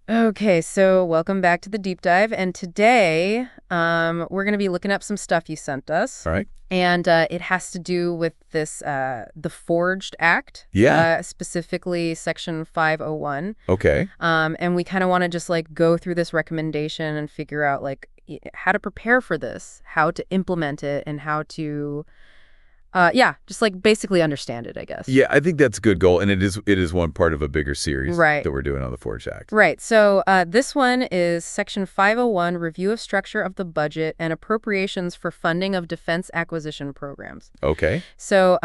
Okay, so welcome back to the deep dive. And today, we're going to be looking up some stuff you sent us. All right. And it has to do with this, the Forged Act, Yeah. specifically Section 501. Okay. And we kind of want to just like go through this recommendation and figure out like how to prepare for this, how to implement it, and how to, yeah, just like basically understand it, I guess. Yeah, I think that's a good goal, and it is one part of a bigger series Right. that we're doing on the Forge Act. Right. So this one is Section 501, Review of Structure of the Budget and Appropriations for Funding of Defense Acquisition Programs. Okay. So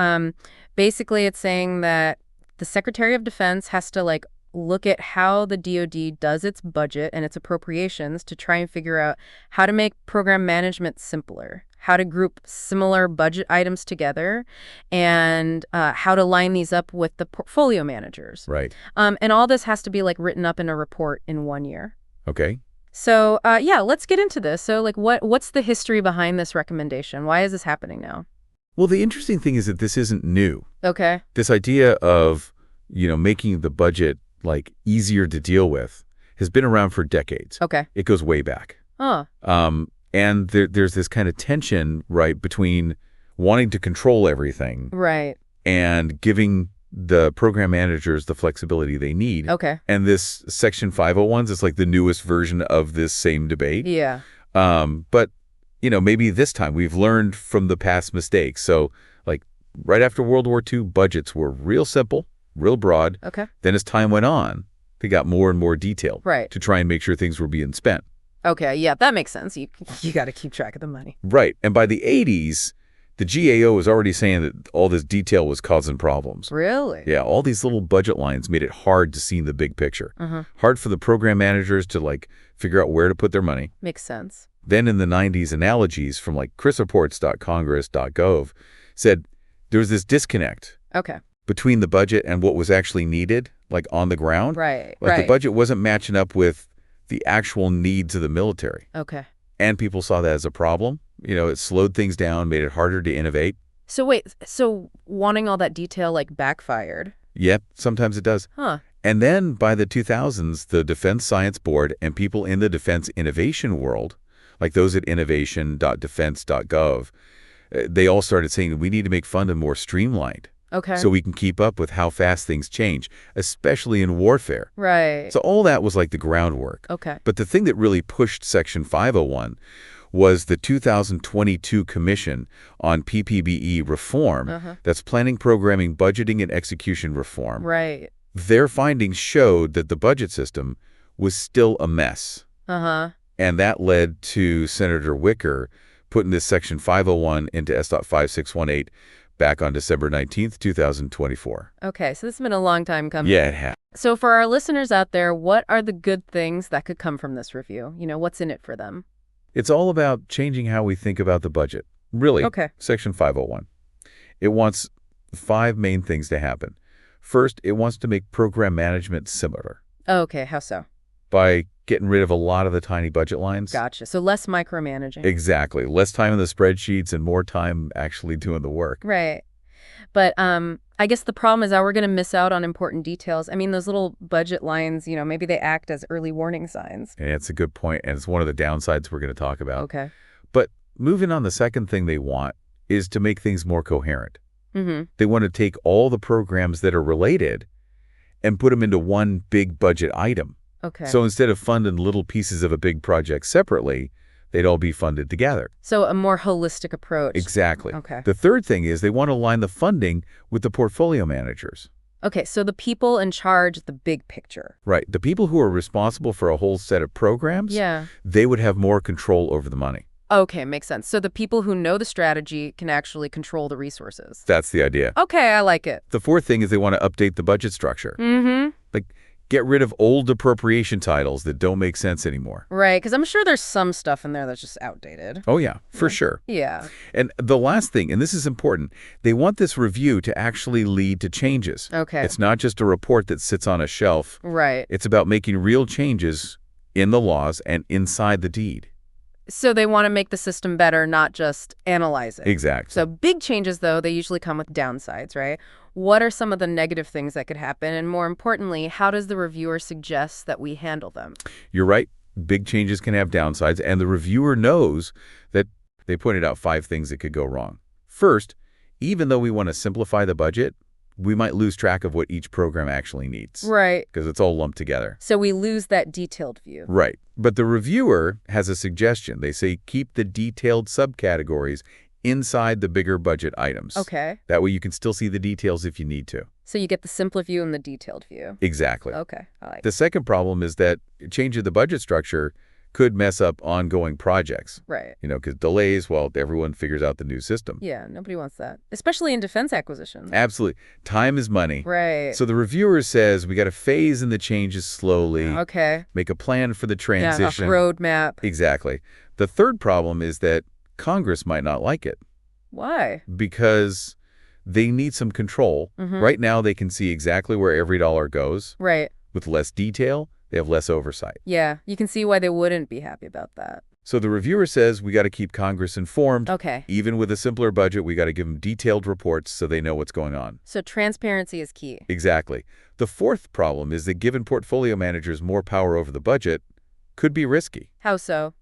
basically it's saying that the Secretary of Defense has to like look at how the DoD does its budget and its appropriations to try and figure out how to make program management simpler, how to group similar budget items together, and how to line these up with the portfolio managers. Right. And all this has to be like written up in a report in 1 year. Okay. So yeah, let's get into this. So like what's the history behind this recommendation? Why is this happening now? Well, the interesting thing is that this isn't new. Okay. This idea of, making the budget like easier to deal with has been around for decades. Okay. It goes way back. Oh. And there's this kind of tension, right, between wanting to control everything Right. and giving the program managers the flexibility they need. Okay. And this Section 501s is like the newest version of this same debate. Yeah. But, maybe this time we've learned from the past mistakes. So, like, right after World War II, budgets were real simple, real broad. Okay. Then as time went on, they got more and more detailed. Right. To try and make sure things were being spent. Okay. Yeah, that makes sense. You got to keep track of the money. Right. And by the 80s, the GAO was already saying that all this detail was causing problems. Really? Yeah, all these little budget lines made it hard to see the big picture. Hard for the program managers to, like, figure out where to put their money. Makes sense. Then in the 90s, analogies from, like, chrisreports.congress.gov said there was this disconnect Okay. between the budget and what was actually needed, like, on the ground. Right. Like, right. the budget wasn't matching up with the actual needs of the military. Okay. And people saw that as a problem. It slowed things down, made it harder to innovate. So wait, so wanting all that detail like backfired? Yep, sometimes it does. Huh. And then by the 2000s, the Defense Science Board and people in the defense innovation world, like those at innovation.defense.gov, they all started saying we need to make funding more streamlined. Okay. So we can keep up with how fast things change, especially in warfare. Right. So all that was like the groundwork. Okay. But the thing that really pushed Section 501 was the 2022 Commission on PPBE Reform that's Planning, Programming, Budgeting, and Execution Reform. Right. Their findings showed that the budget system was still a mess. And that led to Senator Wicker putting this Section 501 into S.5618 back on December 19th, 2024. Okay, so this has been a long time coming. Yeah, it has. So for our listeners out there, what are the good things that could come from this review? What's in it for them? It's all about changing how we think about the budget. Really, Okay. Section 501. It wants 5 main things to happen. First, it wants to make program management simpler Okay, how so? by getting rid of a lot of the tiny budget lines. Gotcha. So less micromanaging. Exactly. Less time in the spreadsheets and more time actually doing the work. Right. But I guess the problem is that we're going to miss out on important details. I mean, those little budget lines, maybe they act as early warning signs. And it's a good point, and it's one of the downsides we're going to talk about. Okay. But moving on, the second thing they want is to make things more coherent. They want to take all the programs that are related and put them into one big budget item. Okay. So instead of funding little pieces of a big project separately, they'd all be funded together. So a more holistic approach. Exactly. Okay. The third thing is they want to align the funding with the portfolio managers. Okay, so the people in charge of the big picture. Right. The people who are responsible for a whole set of programs, Yeah. they would have more control over the money. Okay, makes sense. So the people who know the strategy can actually control the resources. That's the idea. Okay, I like it. The fourth thing is they want to update the budget structure. Like, get rid of old appropriation titles that don't make sense anymore. Right, because I'm sure there's some stuff in there that's just outdated. Oh, yeah, for sure. Yeah. And the last thing, and this is important, they want this review to actually lead to changes. Okay. It's not just a report that sits on a shelf. Right. It's about making real changes in the laws and inside the deed. So they want to make the system better, not just analyze it. Exactly. So big changes, though, they usually come with downsides, right? What are some of the negative things that could happen? And more importantly, how does the reviewer suggest that we handle them? You're right. Big changes can have downsides, and the reviewer knows that they pointed out 5 things that could go wrong. First, even though we want to simplify the budget, we might lose track of what each program actually needs. Right. Because it's all lumped together. So we lose that detailed view. Right. But the reviewer has a suggestion. They say keep the detailed subcategories inside the bigger budget items. Okay. That way you can still see the details if you need to. So you get the simple view and the detailed view. Exactly. Okay, I like The second problem is that changing the budget structure could mess up ongoing projects. Right. Because delays while everyone figures out the new system. Yeah, nobody wants that, especially in defense acquisitions. Absolutely. Time is money. Right. So the reviewer says we got to phase in the changes slowly. Okay. Make a plan for the Yeah, a transition. roadmap. Exactly. The third problem is that Congress might not like it Why? because they need some control. Right now, they can see exactly where every dollar goes. Right. With less detail, they have less oversight. Yeah, you can see why they wouldn't be happy about that. So the reviewer says we got to keep Congress informed. Okay. Even with a simpler budget, we got to give them detailed reports so they know what's going on. So transparency is key. Exactly. The fourth problem is that giving portfolio managers more power over the budget could be risky. How so?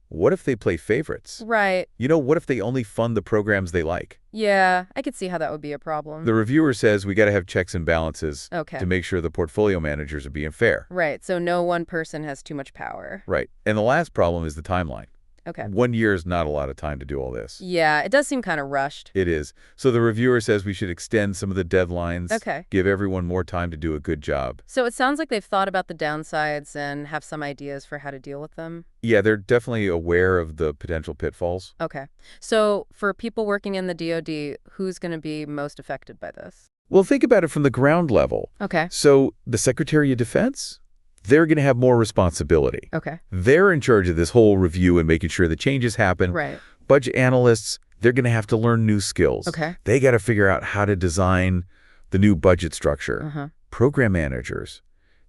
What if they play favorites? Right. What if they only fund the programs they like? Yeah, I could see how that would be a problem. The reviewer says we got to have checks and balances Okay. to make sure the portfolio managers are being fair. Right, so no one person has too much power. Right. And the last problem is the timeline. Okay. 1 year is not a lot of time to do all this. Yeah, it does seem kind of rushed. It is. So the reviewer says we should extend some of the deadlines. Okay. Give everyone more time to do a good job. So it sounds like they've thought about the downsides and have some ideas for how to deal with them. Yeah, they're definitely aware of the potential pitfalls. Okay. So for people working in the DoD, who's going to be most affected by this? Well, think about it from the ground level. Okay. So the Secretary of Defense, they're going to have more responsibility. Okay. They're in charge of this whole review and making sure the changes happen. Right. Budget analysts, they're going to have to learn new skills. Okay. They got to figure out how to design the new budget structure. Program managers,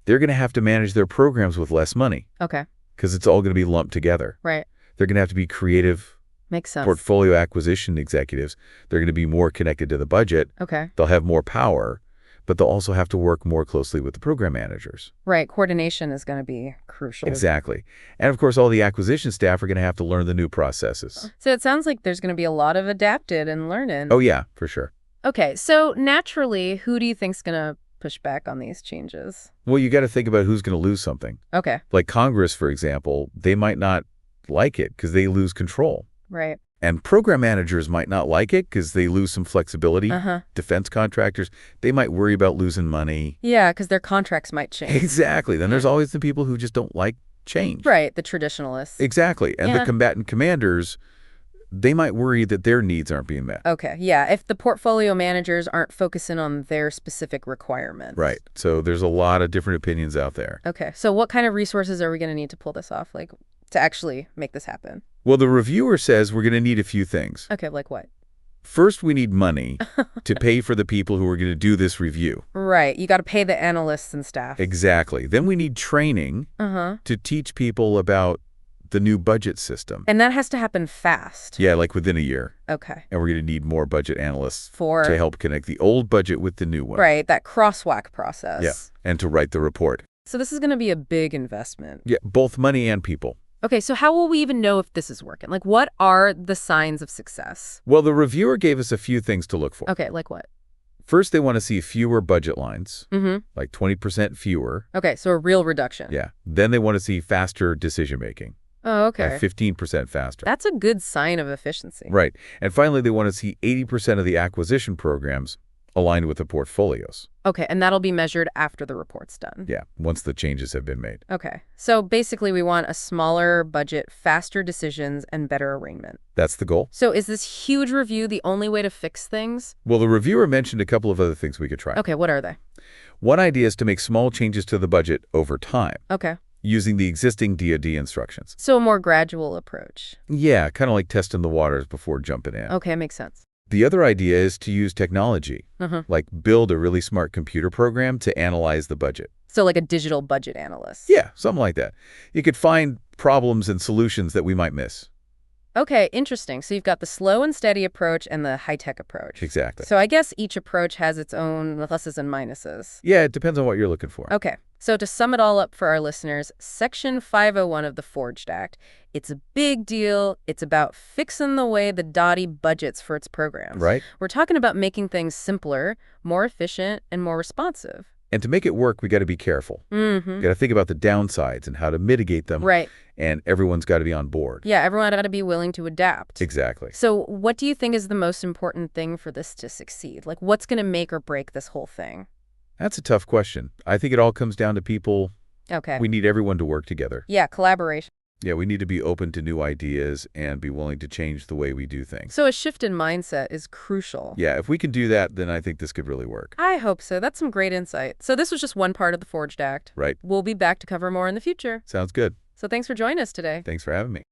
they're going to have to manage their programs with less money. Okay. Because it's all going to be lumped together. Right. They're going to have to be creative. Makes sense. Portfolio acquisition executives, they're going to be more connected to the budget. Okay. They'll have more power, but they'll also have to work more closely with the program managers. Right. Coordination is going to be crucial. Exactly. And of course, all the acquisition staff are going to have to learn the new processes. So it sounds like there's going to be a lot of adapted and learning. Oh, yeah, for sure. Okay. So naturally, who do you think's going to push back on these changes? Well, you got to think about who's going to lose something. Okay. Like Congress, for example, they might not like it because they lose control. Right. And program managers might not like it because they lose some flexibility. Defense contractors, they might worry about losing money. Yeah, because their contracts might change. Exactly. Then there's always the people who just don't like change. Right, the traditionalists. Exactly. And the combatant commanders, they might worry that their needs aren't being met. Okay, yeah, if the portfolio managers aren't focusing on their specific requirements. Right. So there's a lot of different opinions out there. Okay, so what kind of resources are we going to need to pull this off, like, to actually make this happen? Well, the reviewer says we're going to need a few things. Okay, like what? First, we need money to pay for the people who are going to do this review. Right, you got to pay the analysts and staff. Exactly. Then we need training to teach people about the new budget system. And that has to happen fast. Yeah, like within a year. Okay. And we're going to need more budget analysts to help connect the old budget with the new one. Right, that crosswalk process. Yeah, and to write the report. So this is going to be a big investment. Yeah, both money and people. Okay, so how will we even know if this is working? Like, what are the signs of success? Well, the reviewer gave us a few things to look for. Okay, like what? First, they want to see fewer budget lines, like 20% fewer. Okay, so a real reduction. Yeah. Then they want to see faster decision-making. Oh, okay. Like 15% faster. That's a good sign of efficiency. Right. And finally, they want to see 80% of the acquisition programs aligned with the portfolios. Okay, and that'll be measured after the report's done. Yeah, once the changes have been made. Okay, so basically we want a smaller budget, faster decisions, and better arraignment. That's the goal. So is this huge review the only way to fix things? Well, the reviewer mentioned a couple of other things we could try. Okay, what are they? One idea is to make small changes to the budget over time. Okay. Using the existing DoD instructions. So a more gradual approach. Yeah, kind of like testing the waters before jumping in. Okay, makes sense. The other idea is to use technology, like build a really smart computer program to analyze the budget. So like a digital budget analyst. Yeah, something like that. You could find problems and solutions that we might miss. Okay, interesting. So you've got the slow and steady approach and the high-tech approach. Exactly. So I guess each approach has its own pluses and minuses. Yeah, it depends on what you're looking for. Okay, so to sum it all up for our listeners, Section 501 of the Forged Act, it's a big deal. It's about fixing the way the DoD budgets for its programs. Right. We're talking about making things simpler, more efficient, and more responsive. And to make it work, we got to be careful. Mm-hmm. Got to think about the downsides and how to mitigate them. Right. And everyone's got to be on board. Yeah, everyone got to be willing to adapt. Exactly. So what do you think is the most important thing for this to succeed? Like, what's going to make or break this whole thing? That's a tough question. I think it all comes down to people. Okay. We need everyone to work together. Yeah, collaboration. Yeah, we need to be open to new ideas and be willing to change the way we do things. So a shift in mindset is crucial. Yeah, if we can do that, then I think this could really work. I hope so. That's some great insight. So this was just one part of the Forged Act. Right. We'll be back to cover more in the future. Sounds good. So thanks for joining us today. Thanks for having me.